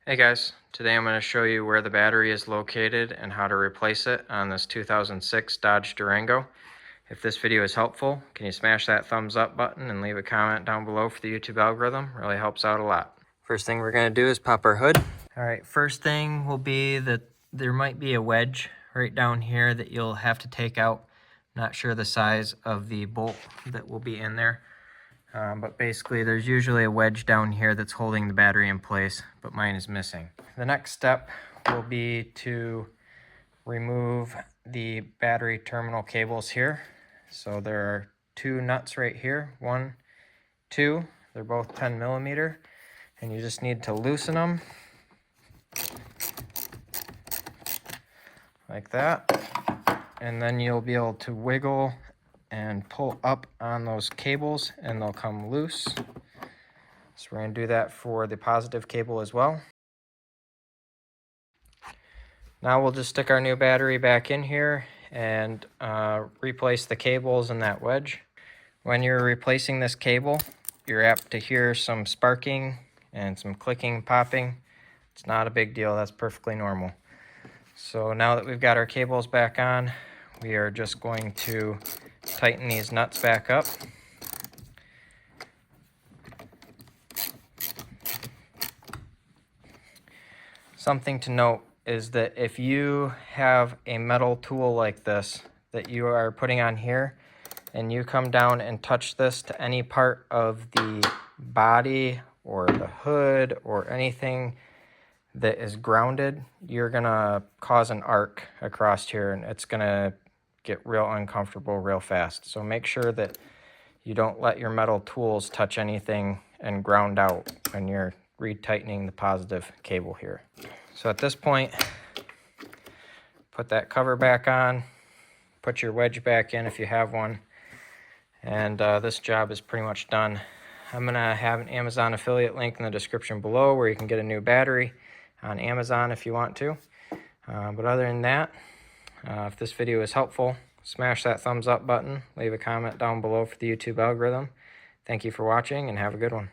Hey guys, today I'm going to show you where the battery is located and how to replace it on this 2006 Dodge Durango. If this video is helpful, can you smash that thumbs up button and leave a comment down below for the YouTube algorithm? It really helps out a lot. First thing we're going to do is pop our hood. Alright, first thing will be that there might be a wedge right down here that you'll have to take out. Not sure the size of the bolt that will be in there. But basically there's usually a wedge down here that's holding the battery in place, but mine is missing. The next step will be to remove the battery terminal cables here. So there are two nuts right here, 1, 2, they're both 10 millimeter, and you just need to loosen them like that, and then you'll be able to wiggle and pull up on those cables and they'll come loose. So we're going to do that for the positive cable as well. Now we'll just stick our new battery back in here and replace the cables in that wedge. When you're replacing this cable, you're apt to hear some sparking and some clicking, popping. It's not a big deal, that's perfectly normal. So now that we've got our cables back on, we are just going to tighten these nuts back up. Something to note is that if you have a metal tool like this that you are putting on here and you come down and touch this to any part of the body or the hood or anything that is grounded, you're gonna cause an arc across here and it's gonna get real uncomfortable real fast. So make sure that you don't let your metal tools touch anything and ground out when you're retightening the positive cable here. So at this point, put that cover back on, put your wedge back in if you have one, and this job is pretty much done. I'm gonna have an Amazon affiliate link in the description below where you can get a new battery on Amazon if you want to. But other than that, if this video is helpful, smash that thumbs up button, leave a comment down below for the YouTube algorithm. Thank you for watching and have a good one.